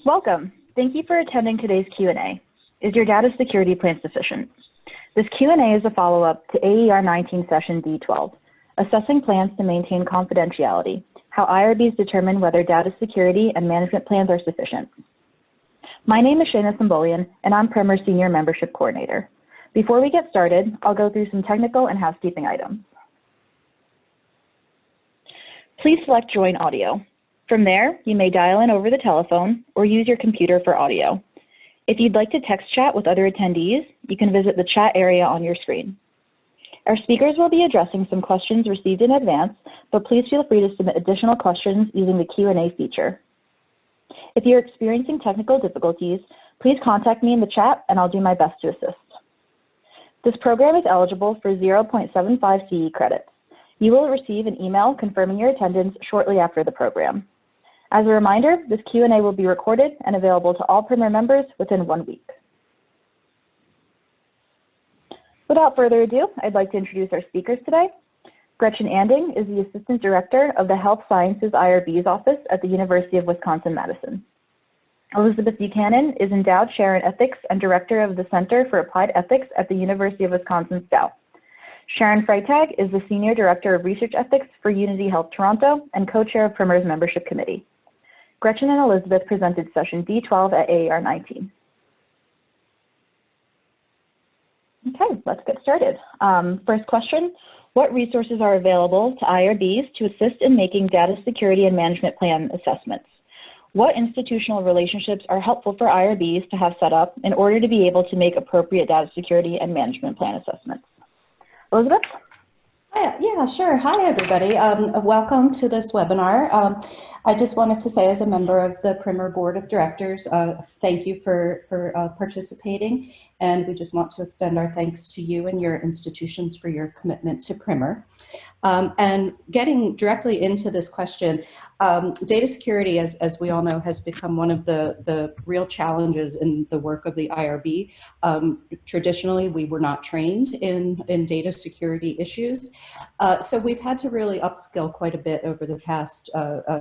Welcome. Thank you for attending today's Q&A. Is your data security plan sufficient? This Q&A is a follow-up to AER 19 session D12, assessing plans to maintain confidentiality, how IRBs determine whether data security and management plans are sufficient. My name is Shayna Symbolian, and I'm Primer's Senior Membership Coordinator. Before we get started, I'll go through some technical and housekeeping items. Please select Join Audio. From there, you may dial in over the telephone or use your computer for audio. If you'd like to text chat with other attendees, you can visit the chat area on your screen. Our speakers will be addressing some questions received in advance, but please feel free to submit additional questions using the Q&A feature. If you're experiencing technical difficulties, please contact me in the chat and I'll do my best to assist. This program is eligible for 0.75 CE credits. You will receive an email confirming your attendance shortly after the program. As a reminder, this Q&A will be recorded and available to all Primer members within 1 week. Without further ado, I'd like to introduce our speakers today. Gretchen Anding is the Assistant Director of the Health Sciences IRBs Office at the University of Wisconsin-Madison. Elizabeth Buchanan is Endowed Chair in Ethics and Director of the Center for Applied Ethics at the University of Wisconsin-Stowe. Sharon Freitag is the Senior Director of Research Ethics for Unity Health Toronto and Co-Chair of Primer's Membership Committee. Gretchen and Elizabeth presented session D12 at AER 19. Okay, let's get started. First question, what resources are available to IRBs to assist in making data security and management plan assessments? What institutional relationships are helpful for IRBs to have set up in order to be able to make appropriate data security and management plan assessments? Elizabeth? Yeah, sure. Hi, everybody. Welcome to this webinar. I just wanted to say, as a member of the Primer Board of Directors, thank you for participating. And we just want to extend our thanks to you and your institutions for your commitment to Primer. And getting directly into this question, data security, as we all know, has become one of the real challenges in the work of the IRB. Traditionally, we were not trained in data security issues. So we've had to really upskill quite a bit over the past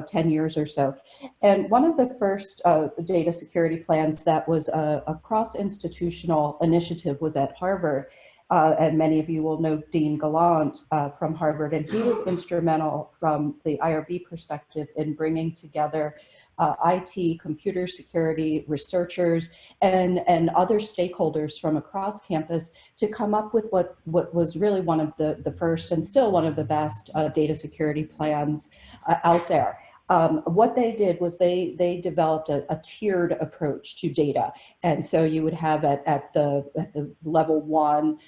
10 years or so. And one of the first data security plans that was a cross-institutional initiative was at Harvard. And many of you will know Dean Gallant from Harvard, and he was instrumental from the IRB perspective in bringing together IT, computer security, researchers, and other stakeholders from across campus to come up with what was really one of the first and still one of the best data security plans out there. What they did was they developed a tiered approach to data, and so you would have at the level 1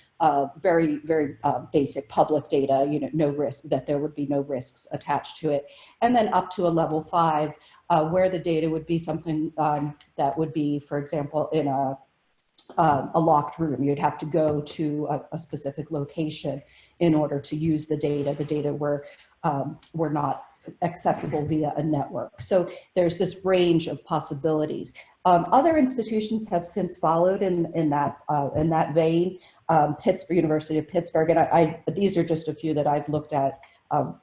very basic public data, no risk, that there would be no risks attached to it, and then up to a level 5 where the data would be something that would be, for example, in a locked room. You'd have to go to a specific location in order to use the data. The data were not accessible via a network. So there's this range of possibilities. Other institutions have since followed in that vein. Pittsburgh, University of Pittsburgh, and these are just a few that I've looked at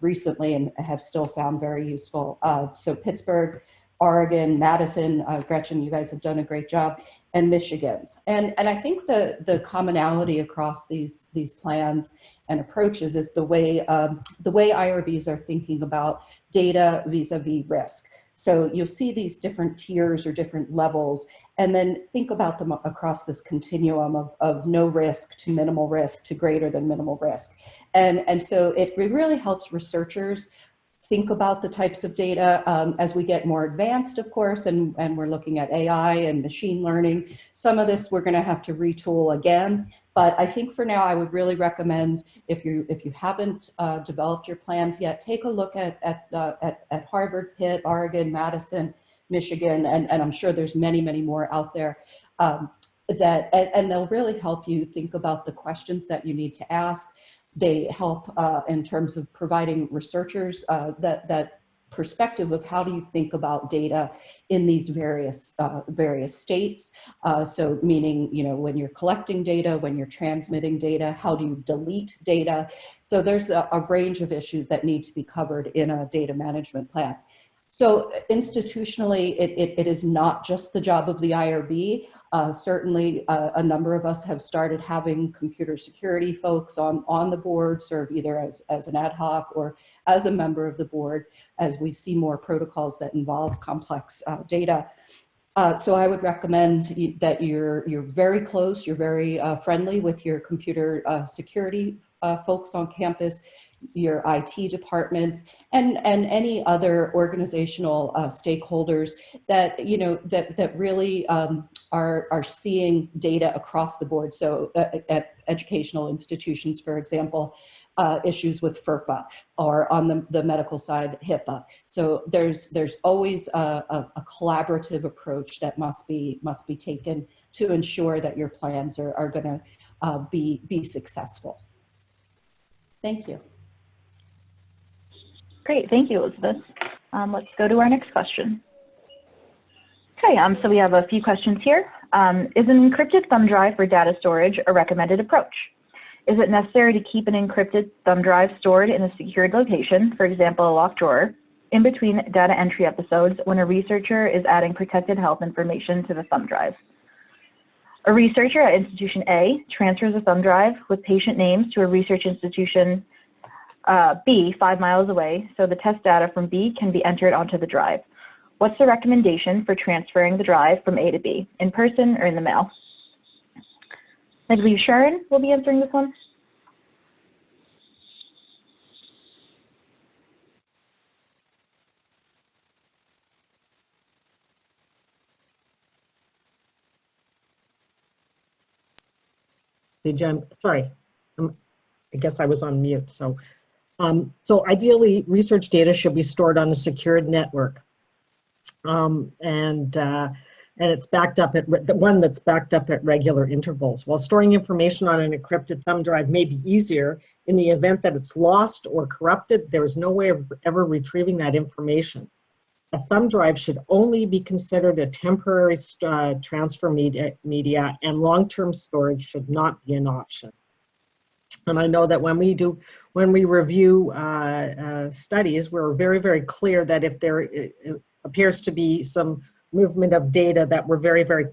recently and have still found very useful. So Pittsburgh, Oregon, Madison, Gretchen, you guys have done a great job, and Michigan's. And I think the commonality across these plans and approaches is the way IRBs are thinking about data vis-a-vis risk. So you'll see these different tiers or different levels, and then think about them across this continuum of no risk to minimal risk to greater than minimal risk. And so it really helps researchers think about the types of data as we get more advanced, of course, and we're looking at AI and machine learning. Some of this we're going to have to retool again, but I think for now I would really recommend, if you haven't developed your plans yet, take a look at Harvard, Pitt, Oregon, Madison, Michigan, and I'm sure there's many more out there. And they'll really help you think about the questions that you need to ask. They help in terms of providing researchers that perspective of how do you think about data in these various states. So meaning, when you're collecting data, when you're transmitting data, how do you delete data? So there's a range of issues that need to be covered in a data management plan. So institutionally, it is not just the job of the IRB. Certainly, a number of us have started having computer security folks on the board serve either as an ad hoc or as a member of the board as we see more protocols that involve complex data. So I would recommend that you're very close, you're very friendly with your computer security folks on campus, your IT departments, and any other organizational stakeholders that that really are seeing data across the board. So at educational institutions, for example, issues with FERPA, or on the medical side, HIPAA. So there's always a collaborative approach that must be taken to ensure that your plans are going to be successful. Thank you. Great, thank you, Elizabeth. Let's go to our next question. Okay, so we have a few questions here. Is an encrypted thumb drive for data storage a recommended approach? Is it necessary to keep an encrypted thumb drive stored in a secured location, for example, a locked drawer, in between data entry episodes when a researcher is adding protected health information to the thumb drive? A researcher at institution A transfers a thumb drive with patient names to a research institution B 5 miles away, so the test data from B can be entered onto the drive. What's the recommendation for transferring the drive from A to B, in person or in the mail? I believe Sharon will be answering this one. Hey, Jen, sorry, I guess I was on mute. So ideally, research data should be stored on a secured network, and it's backed up at the one that's backed up at regular intervals. While storing information on an encrypted thumb drive may be easier, in the event that it's lost or corrupted, there is no way of ever retrieving that information. A thumb drive should only be considered a temporary transfer media, and long-term storage should not be an option. And I know that when we review studies, we're very, very clear that if there appears to be some movement of data, that we're very, very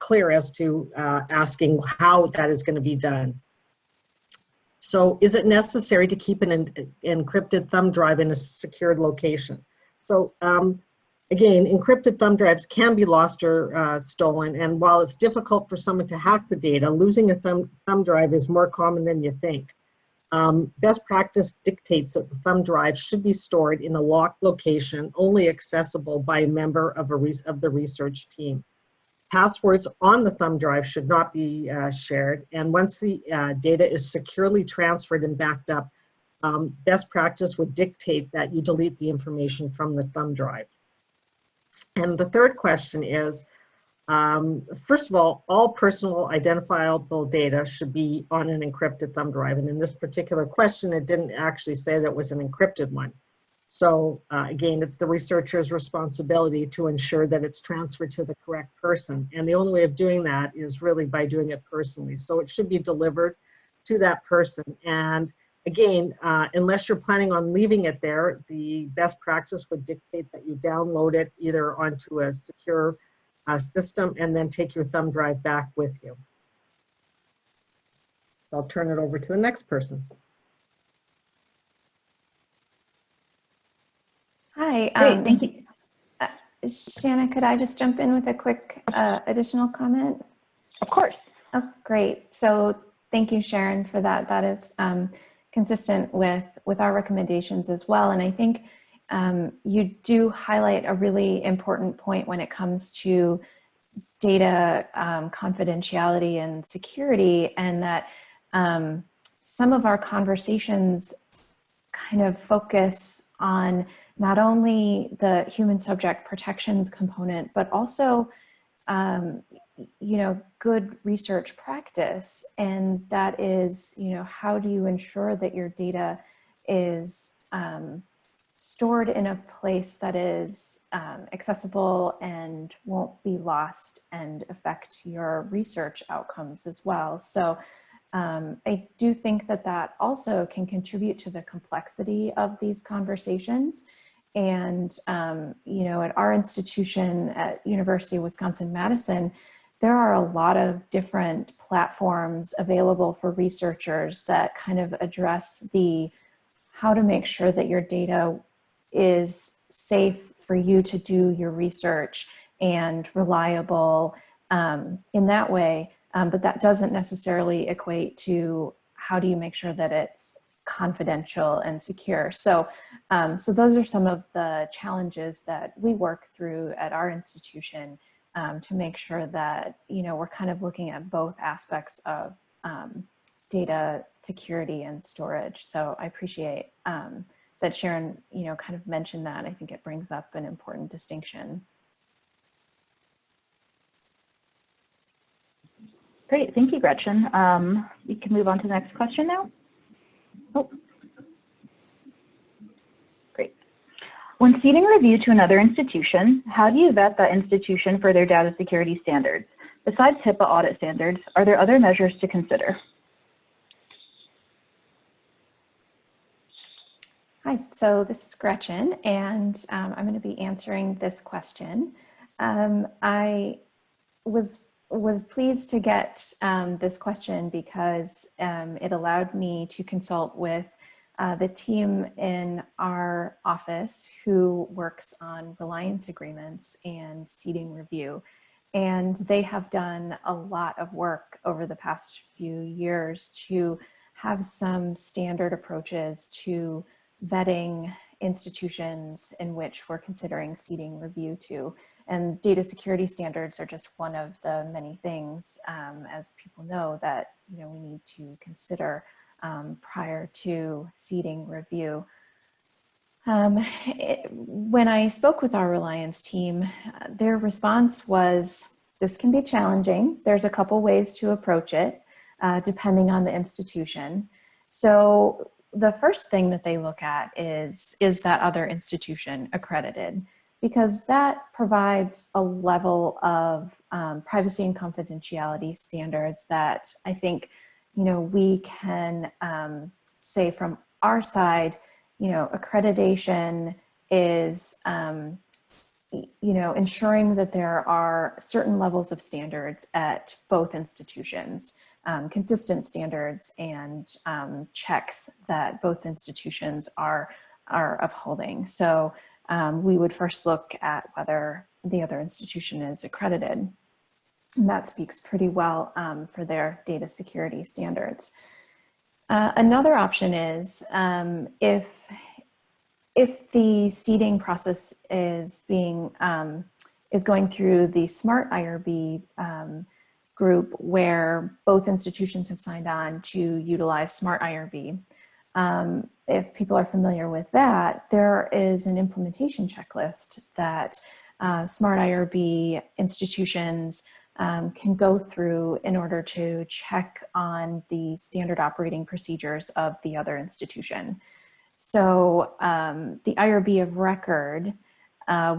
clear as to asking how that is going to be done. So is it necessary to keep an encrypted thumb drive in a secured location? So again, encrypted thumb drives can be lost or stolen, and while it's difficult for someone to hack the data, losing a thumb drive is more common than you think. Best practice dictates that the thumb drive should be stored in a locked location, only accessible by a member of the research team. Passwords on the thumb drive should not be shared, and once the data is securely transferred and backed up, best practice would dictate that you delete the information from the thumb drive. And the third question is, first of all personal identifiable data should be on an encrypted thumb drive. And in this particular question, it didn't actually say that it was an encrypted one. So again, it's the researcher's responsibility to ensure that it's transferred to the correct person. And the only way of doing that is really by doing it personally. So it should be delivered to that person. And again, unless you're planning on leaving it there, the best practice would dictate that you download it either onto a secure system and then take your thumb drive back with you. So I'll turn it over to the next person. Hi. Great, thank you. Shanna, could I just jump in with a quick additional comment? Of course. Oh, great. So thank you, Sharon, for that. That is consistent with our recommendations as well. And I think you do highlight a really important point when it comes to data confidentiality and security, and that some of our conversations kind of focus on not only the human subject protections component, but also good research practice. And that is, how do you ensure that your data is stored in a place that is accessible and won't be lost and affect your research outcomes as well. So I do think that that also can contribute to the complexity of these conversations. And, you know, at our institution at University of Wisconsin-Madison, there are a lot of different platforms available for researchers that kind of address the how to make sure that your data is safe for you to do your research and reliable in that way. But that doesn't necessarily equate to how do you make sure that it's confidential and secure. So, so those are some of the challenges that we work through at our institution to make sure that, you know, we're kind of looking at both aspects of data security and storage. So I appreciate that Sharon, you know, kind of mentioned that. I think it brings up an important distinction. Great, thank you, Gretchen. We can move on to the next question now. Oh. Great. When ceding review to another institution, how do you vet that institution for their data security standards? Besides HIPAA audit standards, are there other measures to consider? Hi, so this is Gretchen, and I'm going to be answering this question. I was pleased to get this question because it allowed me to consult with the team in our office who works on reliance agreements and ceding review. And they have done a lot of work over the past few years to have some standard approaches to vetting institutions in which we're considering ceding review to. And data security standards are just one of the many things, as people know, that, you know, we need to consider prior to ceding review. When I spoke with our Reliance team, their response was, this can be challenging. There's a couple ways to approach it, depending on the institution. So the first thing that they look at is that other institution accredited? Because that provides a level of privacy and confidentiality standards that I think, you know, we can say from our side, you know, accreditation is, you know, ensuring that there are certain levels of standards at both institutions, consistent standards and checks that both institutions are upholding. So we would first look at whether the other institution is accredited. And that speaks pretty well for their data security standards. Another option is if the seeding process is going through the SMART IRB group where both institutions have signed on to utilize SMART IRB. If people are familiar with that, there is an implementation checklist that SMART IRB institutions can go through in order to check on the standard operating procedures of the other institution. So the IRB of record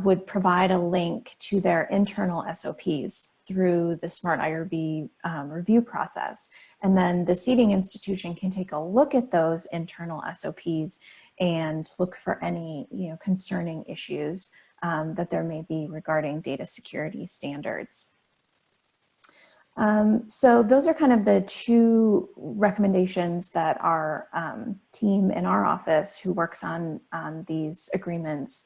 would provide a link to their internal SOPs through the SMART IRB review process. And then the seeding institution can take a look at those internal SOPs and look for any, you know, concerning issues that there may be regarding data security standards. So those are kind of the two recommendations that our team in our office who works on these agreements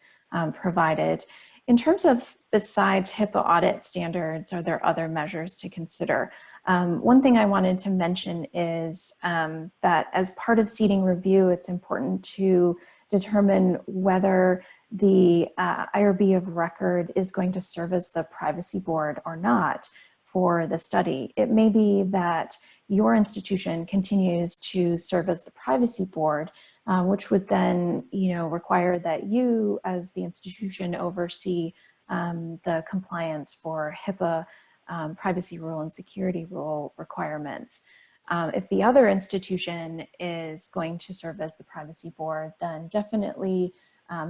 provided. In terms of besides HIPAA audit standards, are there other measures to consider? One thing I wanted to mention is that as part of seeding review, it's important to determine whether the IRB of record is going to serve as the privacy board or not for the study. It may be that your institution continues to serve as the privacy board, which would then, you know, require that you as the institution oversee the compliance for HIPAA privacy rule and security rule requirements. If the other institution is going to serve as the privacy board, then definitely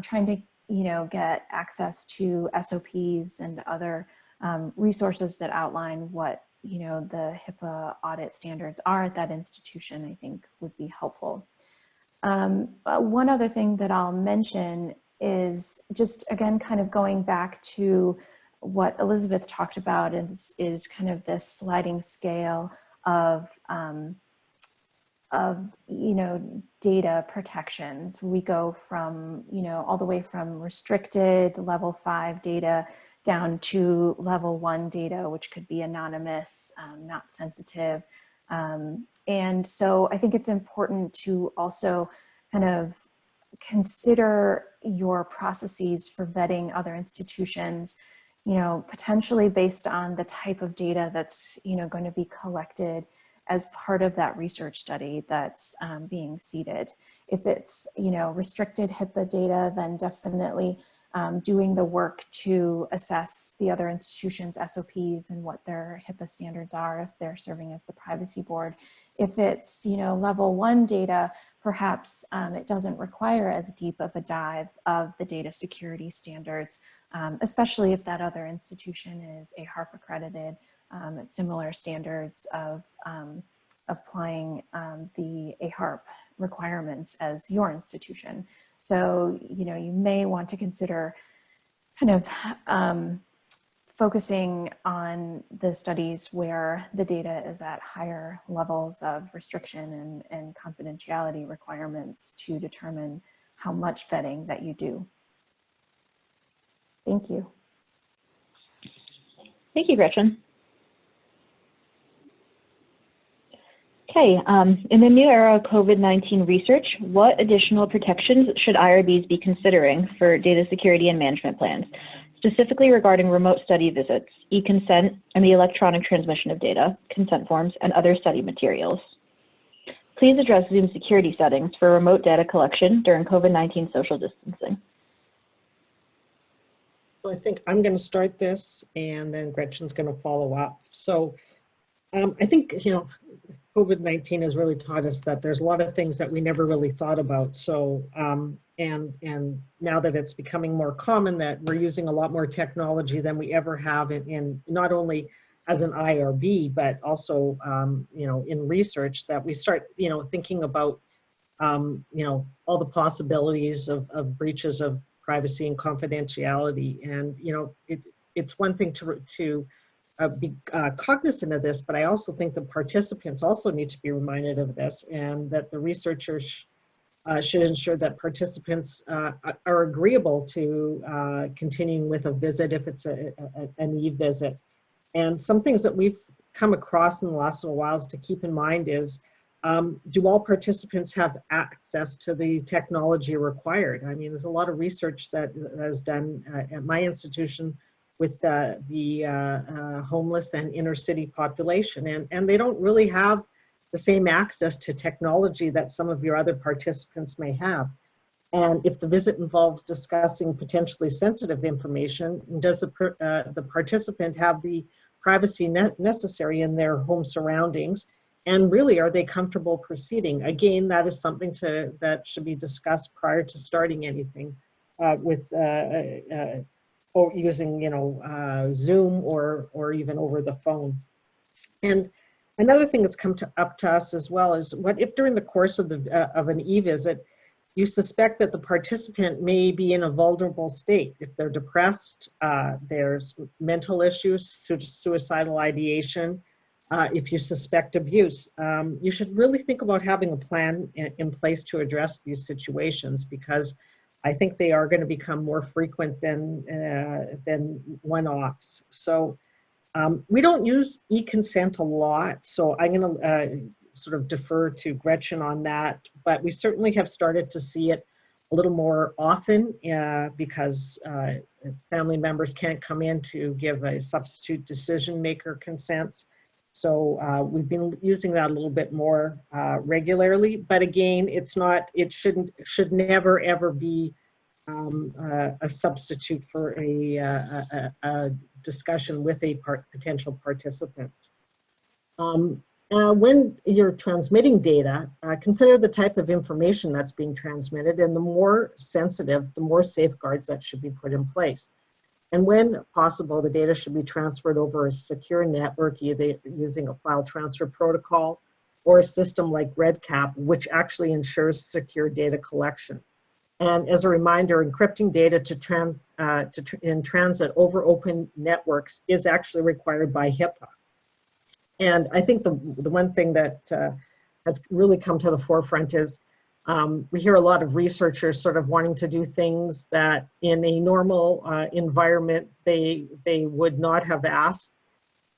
trying to, you know, get access to SOPs and other resources that outline what, you know, the HIPAA audit standards are at that institution, I think would be helpful. One other thing that I'll mention is just, again, kind of going back to what Elizabeth talked about, is kind of this sliding scale of data protections. We go from, all the way from restricted level 5 data down to level 1 data, which could be anonymous, not sensitive. And so I think it's important to also kind of consider your processes for vetting other institutions, potentially based on the type of data that's, going to be collected as part of that research study that's being seeded. If it's, restricted HIPAA data, then definitely doing the work to assess the other institutions' SOPs and what their HIPAA standards are if they're serving as the privacy board. If it's, level 1 data, perhaps it doesn't require as deep of a dive of the data security standards, especially if that other institution is AHRP accredited at similar standards of applying the AHRP requirements as your institution. So, you may want to consider kind of focusing on the studies where the data is at higher levels of restriction and confidentiality requirements to determine how much vetting that you do. Thank you. Thank you, Gretchen. Okay, in the new era of COVID-19 research, what additional protections should IRBs be considering for data security and management plans, specifically regarding remote study visits, e-consent, and the electronic transmission of data, consent forms, and other study materials? Please address Zoom security settings for remote data collection during COVID-19 social distancing. I think I'm going to start this, and then Gretchen's going to follow up. So I think, COVID-19 has really taught us that there's a lot of things that we never really thought about. So, and now that it's becoming more common that we're using a lot more technology than we ever have in not only as an IRB, but also, in research, that we start, thinking about, all the possibilities of breaches of privacy and confidentiality. And, it's one thing to be cognizant of this, but I also think the participants also need to be reminded of this, and that the researchers should ensure that participants are agreeable to continuing with a visit if it's an e-visit. And some things that we've come across in the last little while to keep in mind is, do all participants have access to the technology required? I mean, there's a lot of research that is done at my institution with the homeless and inner city population, and they don't really have the same access to technology that some of your other participants may have. And if the visit involves discussing potentially sensitive information, does the participant have the privacy necessary in their home surroundings? And really, are they comfortable proceeding? Again, that is something that should be discussed prior to starting anything or using, Zoom or even over the phone. And another thing that's come up to us as well is, what if during the course of an e-visit, you suspect that the participant may be in a vulnerable state? If they're depressed, there's mental issues, suicidal ideation, if you suspect abuse, you should really think about having a plan in place to address these situations, because I think they are going to become more frequent than one-offs. So we don't use e-consent a lot, so I'm going to sort of defer to Gretchen on that, but we certainly have started to see it a little more often because family members can't come in to give a substitute decision maker consents. So we've been using that a little bit more regularly, but again, it should never ever be a substitute for a discussion with a potential participant. When you're transmitting data, consider the type of information that's being transmitted, and the more sensitive, the more safeguards that should be put in place. And when possible, the data should be transferred over a secure network, either using a file transfer protocol or a system like RedCap, which actually ensures secure data collection. And as a reminder, encrypting data in transit over open networks is actually required by HIPAA. And I think the one thing that has really come to the forefront is we hear a lot of researchers sort of wanting to do things that in a normal environment they would not have asked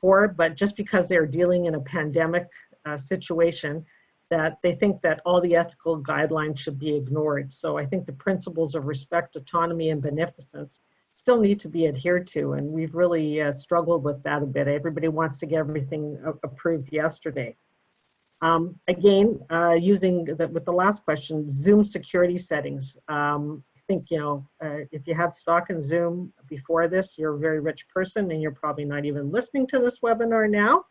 for, but just because they're dealing in a pandemic situation, that they think that all the ethical guidelines should be ignored. So I think the principles of respect, autonomy, and beneficence still need to be adhered to, and we've really struggled with that a bit. Everybody wants to get everything approved yesterday. Again, using with the last question, Zoom security settings. I think, you know, if you had stock in Zoom before this, you're a very rich person and you're probably not even listening to this webinar now.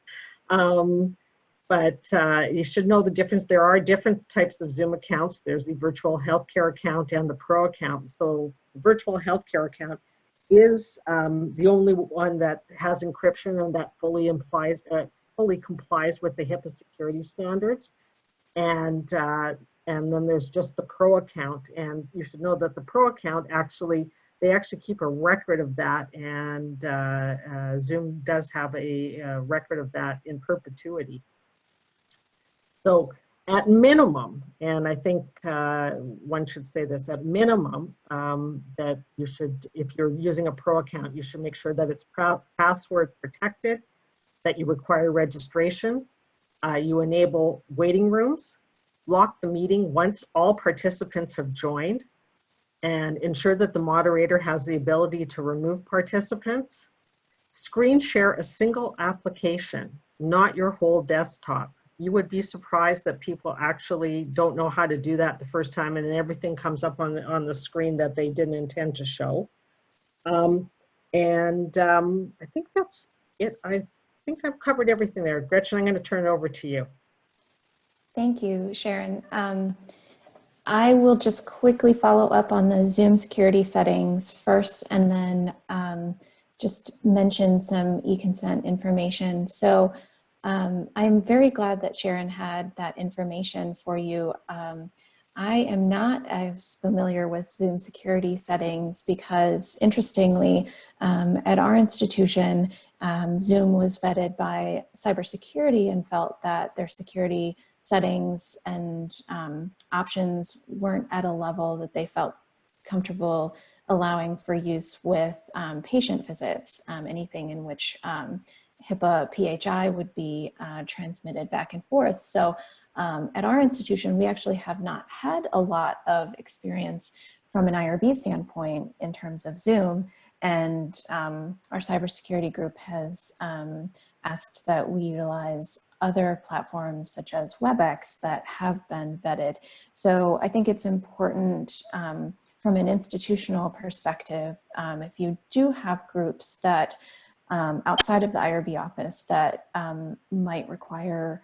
But you should know the difference. There are different types of Zoom accounts. There's the virtual healthcare account and the pro account. So the virtual healthcare account is the only one that has encryption and that fully complies with the HIPAA security standards. And then there's just the pro account. And you should know that the pro account they actually keep a record of that, and Zoom does have a record of that in perpetuity. So at minimum, and I think one should say this, at minimum, that you should, if you're using a pro account, you should make sure that it's password protected, that you require registration, you enable waiting rooms, lock the meeting once all participants have joined, and ensure that the moderator has the ability to remove participants. Screen share a single application, not your whole desktop. You would be surprised that people actually don't know how to do that the first time, and then everything comes up on the screen that they didn't intend to show. I think that's it. I think I've covered everything there. Gretchen, I'm going to turn it over to you. Thank you, Sharon. I will just quickly follow up on the Zoom security settings first, and then just mention some e-consent information. So I'm very glad that Sharon had that information for you. I am not as familiar with Zoom security settings because, interestingly, at our institution, Zoom was vetted by cybersecurity and felt that their security settings and options weren't at a level that they felt comfortable allowing for use with patient visits, anything in which HIPAA PHI would be transmitted back and forth. So at our institution, we actually have not had a lot of experience from an IRB standpoint in terms of Zoom. And our cybersecurity group has asked that we utilize other platforms such as WebEx that have been vetted. So I think it's important from an institutional perspective, if you do have groups that outside of the IRB office that might require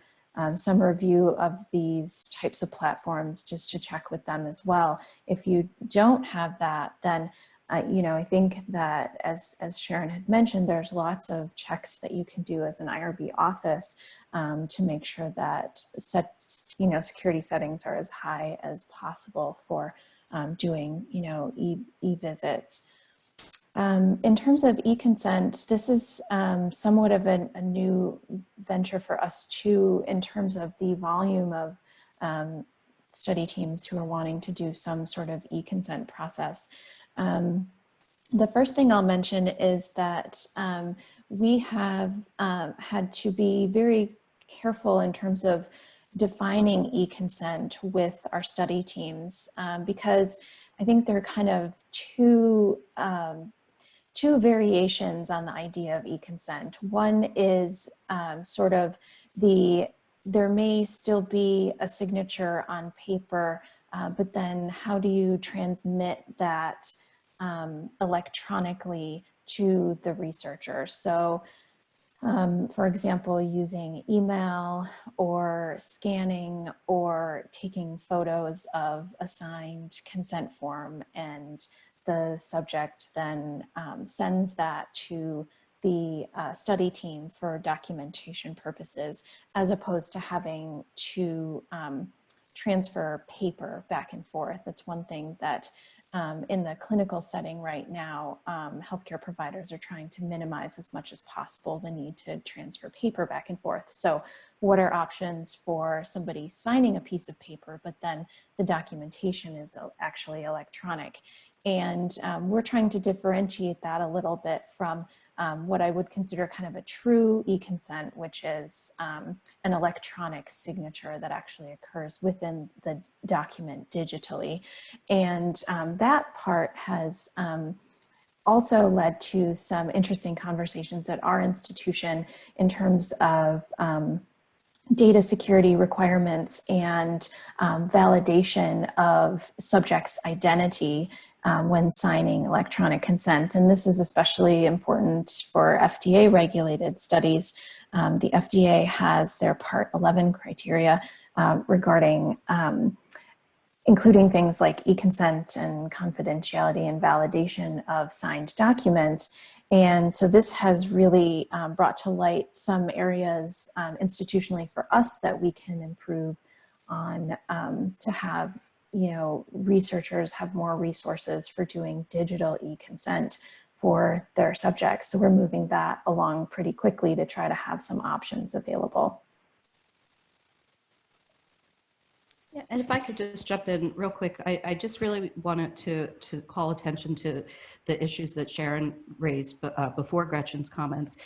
some review of these types of platforms, just to check with them as well. If you don't have that, then you know, I think that as Sharon had mentioned, there's lots of checks that you can do as an IRB office to make sure that security settings are as high as possible for doing, you know, e-visits. In terms of e-consent, this is somewhat of a new venture for us too, in terms of the volume of study teams who are wanting to do some sort of e-consent process. The first thing I'll mention is that we have had to be very careful in terms of defining e-consent with our study teams because I think there are kind of two variations on the idea of e-consent. One is sort of there may still be a signature on paper, but then how do you transmit that electronically to the researcher? So for example, using email or scanning or taking photos of a signed consent form, and the subject then sends that to the study team for documentation purposes, as opposed to having to transfer paper back and forth. It's one thing that in the clinical setting right now, healthcare providers are trying to minimize as much as possible the need to transfer paper back and forth. So what are options for somebody signing a piece of paper, but then the documentation is actually electronic? And we're trying to differentiate that a little bit from what I would consider kind of a true e-consent, which is an electronic signature that actually occurs within the document digitally. And that part has also led to some interesting conversations at our institution in terms of data security requirements and validation of subject's identity when signing electronic consent. And this is especially important for FDA regulated studies. The FDA has their Part 11 criteria regarding including things like e-consent and confidentiality and validation of signed documents. And so this has really brought to light some areas institutionally for us that we can improve on to have, you know, researchers have more resources for doing digital e-consent for their subjects. So we're moving that along pretty quickly to try to have some options available. Yeah, and if I could just jump in real quick, I just really wanted to call attention to the issues that Sharon raised before Gretchen's comments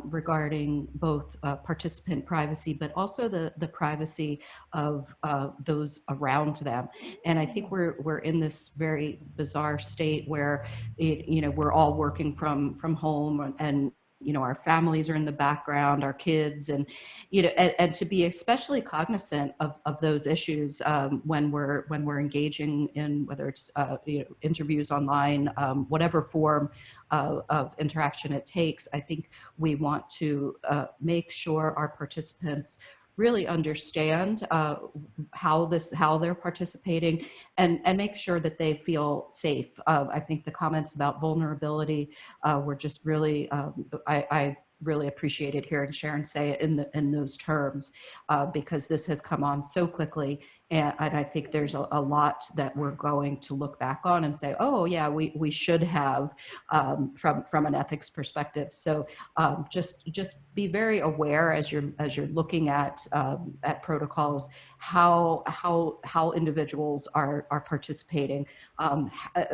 regarding both participant privacy, but also the privacy of those around them. And I think we're in this very bizarre state where we're all working from home, and our families are in the background, our kids, and and to be especially cognizant of those issues when we're engaging in, whether it's interviews online, whatever form of interaction it takes. I think we want to make sure our participants really understand how they're participating, and make sure that they feel safe. I think the comments about vulnerability were just really, I really appreciated hearing Sharon say it in those terms, because this has come on so quickly. And I think there's a lot that we're going to look back on and say, oh yeah, we should have from an ethics perspective. So just be very aware as you're looking at protocols, how individuals are participating,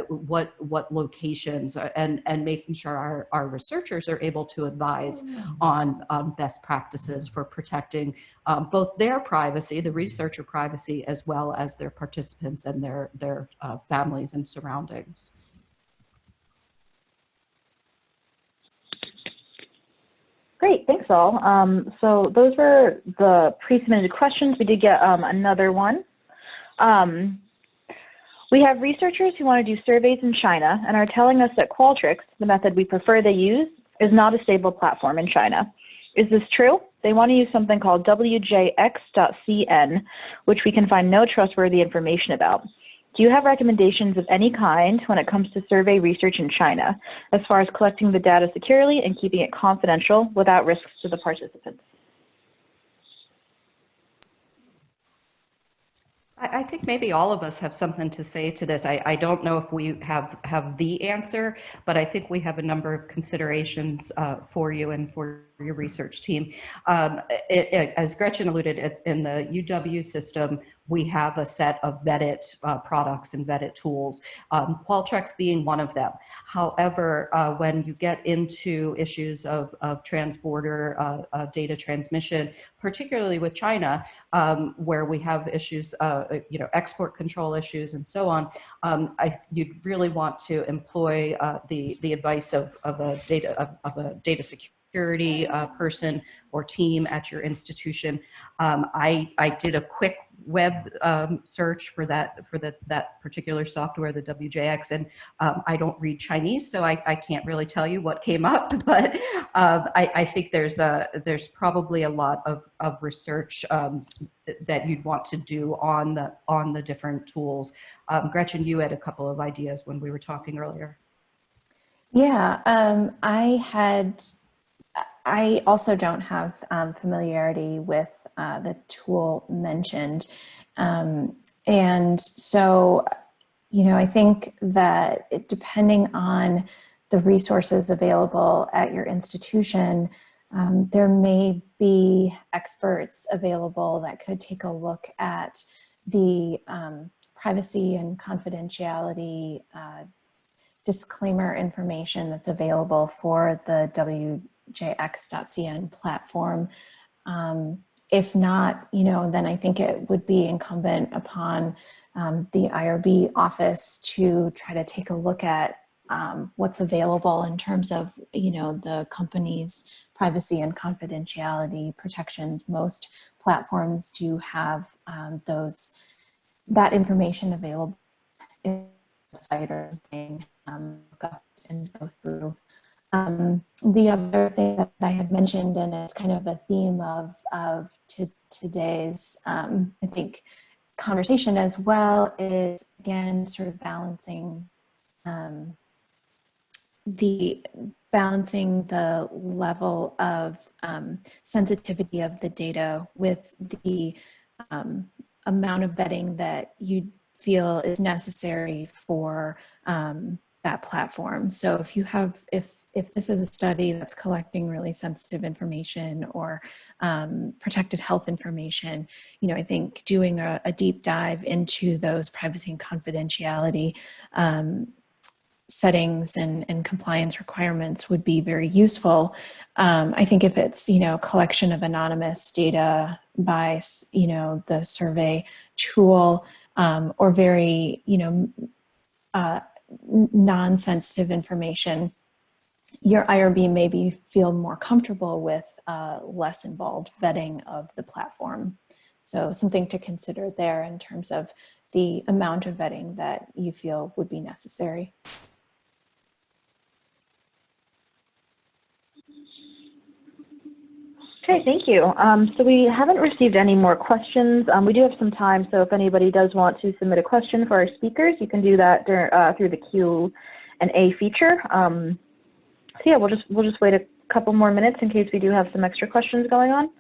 what locations, and making sure our researchers are able to advise on best practices for protecting both their privacy, the researcher privacy, as well as their participants and their families and surroundings. Great, thanks all. So those were the pre-submitted questions. We did get another one. We have researchers who want to do surveys in China and are telling us that Qualtrics, the method we prefer they use, is not a stable platform in China. Is this true? They want to use something called wjx.cn, which we can find no trustworthy information about. Do you have recommendations of any kind when it comes to survey research in China, as far as collecting the data securely and keeping it confidential without risks to the participants? I think maybe all of us have something to say to this. I don't know if we have the answer, but I think we have a number of considerations for you and for your research team. As Gretchen alluded, in the UW system, we have a set of vetted products and vetted tools, Qualtrics being one of them. However, when you get into issues of transborder data transmission, particularly with China, where we have issues, export control issues and so on, you'd really want to employ the advice of a data security person or team at your institution. I did a quick web search for that particular software, the WJX, and I don't read Chinese, so I can't really tell you what came up. But I think there's probably a lot of research that you'd want to do on the different tools. Gretchen, you had a couple of ideas when we were talking earlier. Yeah, I also don't have familiarity with the tool mentioned. And so, you know, I think that depending on the resources available at your institution, there may be experts available that could take a look at the privacy and confidentiality disclaimer information that's available for the WJX.cn platform. If not, you know, then I think it would be incumbent upon the IRB office to try to take a look at what's available in terms of, you know, the company's privacy and confidentiality protections. Most platforms do have that information available in the website or something, and go through. The other thing that I had mentioned, and it's kind of a theme of today's, I think, conversation as well, is again sort of balancing the level of sensitivity of the data with the amount of vetting that you feel is necessary for that platform. So if you have, if this is a study that's collecting really sensitive information or protected health information, you know, I think doing a deep dive into those privacy and confidentiality settings and compliance requirements would be very useful. I think if it's, you know, collection of anonymous data by, you know, the survey tool, or very, you know, non-sensitive information, your IRB maybe feel more comfortable with less involved vetting of the platform. So something to consider there in terms of the amount of vetting that you feel would be necessary. Okay, thank you. So we haven't received any more questions. We do have some time, so if anybody does want to submit a question for our speakers, you can do that through the Q&A feature. So yeah, we'll just wait a couple more minutes in case we do have some extra questions going on.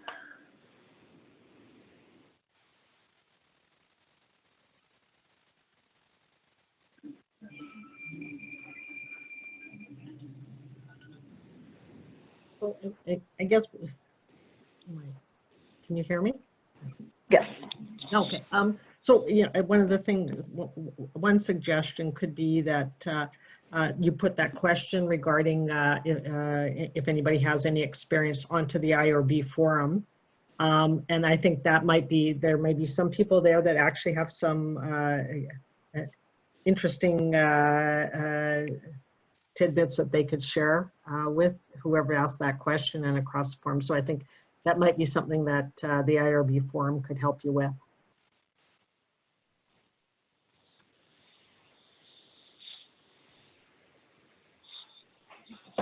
Well, I guess, can you hear me? Yes. Okay. So yeah, one of the things, one suggestion could be that you put that question regarding if anybody has any experience onto the IRB forum. And I think that might be, there may be some people there that actually have some interesting tidbits that they could share with whoever asked that question and across the forum. So I think that might be something that the IRB forum could help you with.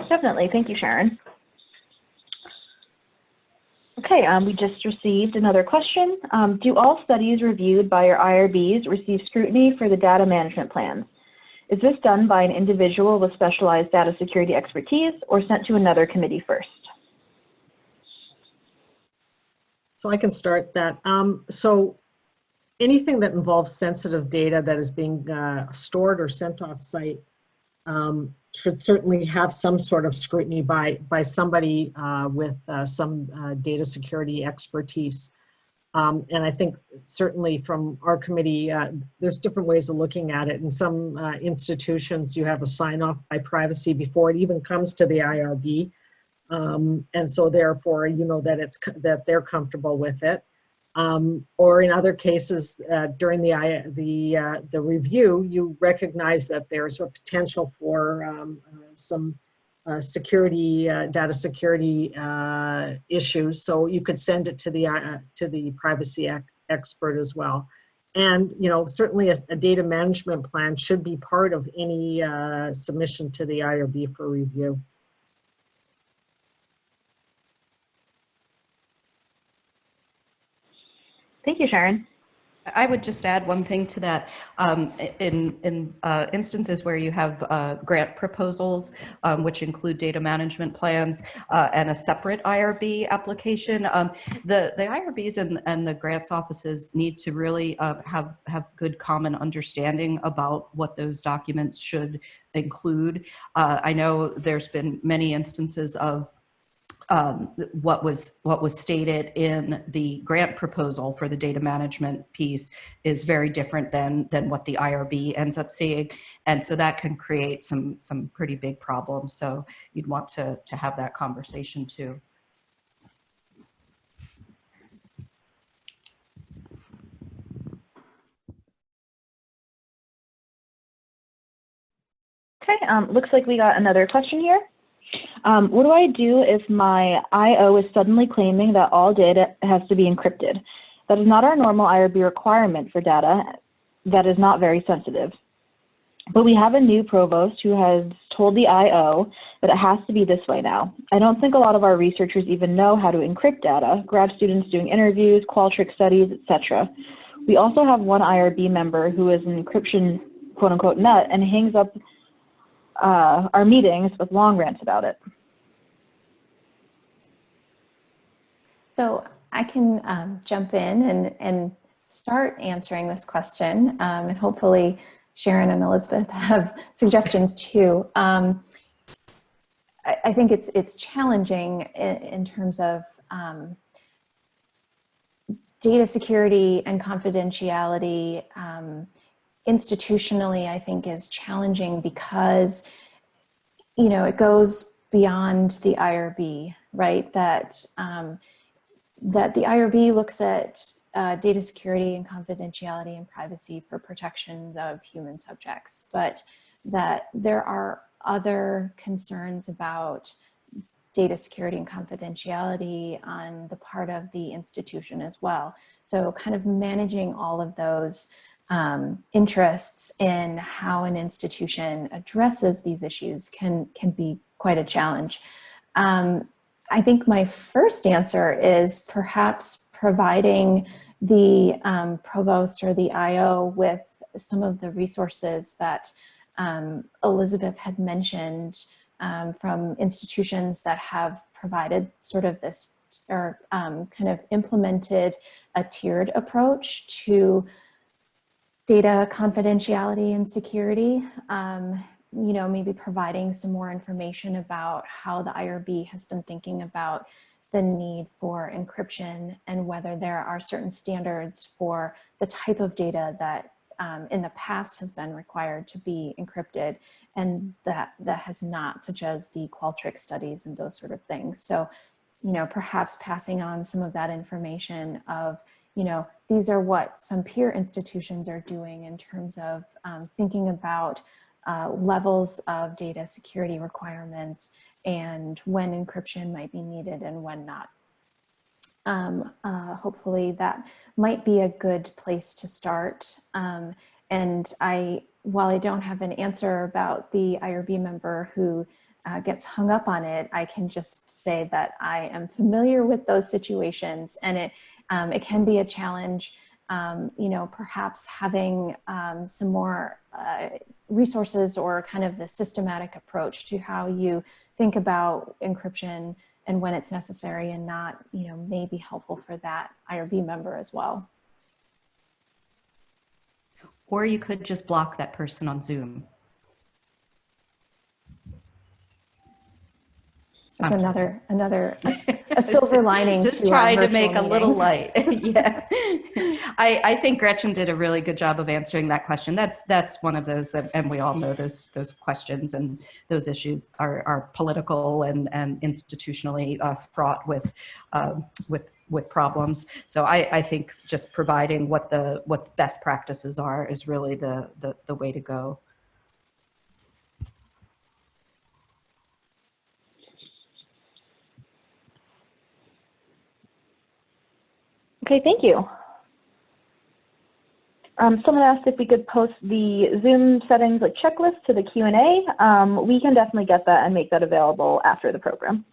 Definitely. Thank you, Sharon. Okay, we just received another question. Do all studies reviewed by your IRBs receive scrutiny for the data management plans? Is this done by an individual with specialized data security expertise or sent to another committee first? So I can start that. So anything that involves sensitive data that is being stored or sent off site should certainly have some sort of scrutiny by somebody with some data security expertise. And I think certainly from our committee, there's different ways of looking at it. In some institutions, you have a sign off by privacy before it even comes to the IRB. And so therefore, you know that they're comfortable with it. Or in other cases, during the review, you recognize that there's a potential for some data security issues. So you could send it to the privacy expert as well. And you know, certainly a data management plan should be part of any submission to the IRB for review. Thank you, Sharon. I would just add one thing to that. In instances where you have grant proposals, which include data management plans and a separate IRB application, the IRBs and the grants offices need to really have good common understanding about what those documents should include. I know there's been many instances of what was stated in the grant proposal for the data management piece is very different than what the IRB ends up seeing, and so that can create some pretty big problems. So you'd want to have that conversation too. Okay, looks like we got another question here. What do I do if my IO is suddenly claiming that all data has to be encrypted? That is not our normal IRB requirement for data that is not very sensitive. But we have a new provost who has told the IO that it has to be this way now. I don't think a lot of our researchers even know how to encrypt data, grad students doing interviews, Qualtrics studies, etc. We also have one IRB member who is an encryption quote-unquote nut and hangs up our meetings with long rants about it. So I can jump in and start answering this question, and hopefully Sharon and Elizabeth have suggestions too. I think it's challenging in terms of data security and confidentiality. Institutionally, I think is challenging because, you know, it goes beyond the IRB, right? That that the IRB looks at data security and confidentiality and privacy for protection of human subjects, but that there are other concerns about data security and confidentiality on the part of the institution as well. So kind of managing all of those interests in how an institution addresses these issues can be quite a challenge. I think my first answer is perhaps providing the provost or the IO with some of the resources that Elizabeth had mentioned from institutions that have provided sort of this or kind of implemented a tiered approach to data confidentiality and security. You know, maybe providing some more information about how the IRB has been thinking about the need for encryption and whether there are certain standards for the type of data that in the past has been required to be encrypted and that has not, such as the Qualtrics studies and those sort of things. So, you know, perhaps passing on some of that information of, you know, these are what some peer institutions are doing in terms of thinking about levels of data security requirements and when encryption might be needed and when not. Hopefully that might be a good place to start. And while I don't have an answer about the IRB member who gets hung up on it, I can just say that I am familiar with those situations, and it can be a challenge. You know, perhaps having some more resources or kind of the systematic approach to how you think about encryption and when it's necessary and not, you know, may be helpful for that IRB member as well. Or you could just block that person on Zoom. That's another a silver lining. Just to trying to virtual make a little meetings. light. Yeah, I think Gretchen did a really good job of answering that question. That's one of those that, and we all know those questions and those issues are political and institutionally fraught with problems. So I think just providing what the best practices are is really the way to go. Okay, thank you. Someone asked if we could post the Zoom settings like checklist to the Q&A. We can definitely get that and make that available after the program.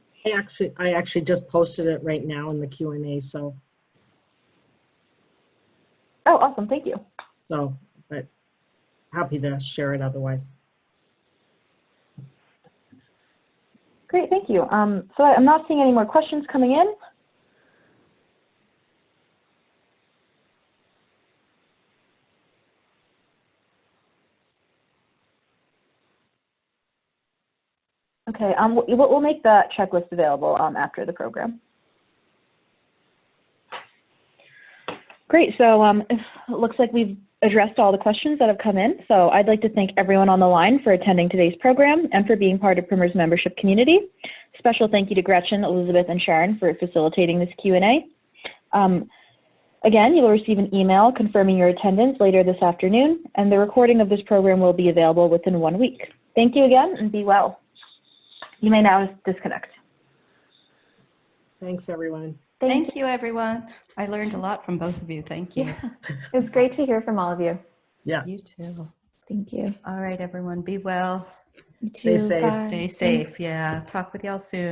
I actually just posted it right now in the Q&A, so. Oh, awesome. Thank you. So, but happy to share it otherwise. Great, thank you. So I'm not seeing any more questions coming in. Okay, we'll make that checklist available after the program. Great, so it looks like we've addressed all the questions that have come in. So I'd like to thank everyone on the line for attending today's program and for being part of Primer's membership community. Special thank you to Gretchen, Elizabeth, and Sharon for facilitating this Q&A. Again, you will receive an email confirming your attendance later this afternoon, and the recording of this program will be available within 1 week. Thank you again, and be well. You may now disconnect. Thanks, everyone. Thank you, everyone. I learned a lot from both of you. Thank you. Yeah. It was great to hear from all of you. Yeah. You too. Thank you. All right, everyone. Be well. You too. Stay safe. Bye. Stay safe. Yeah. Talk with y'all soon.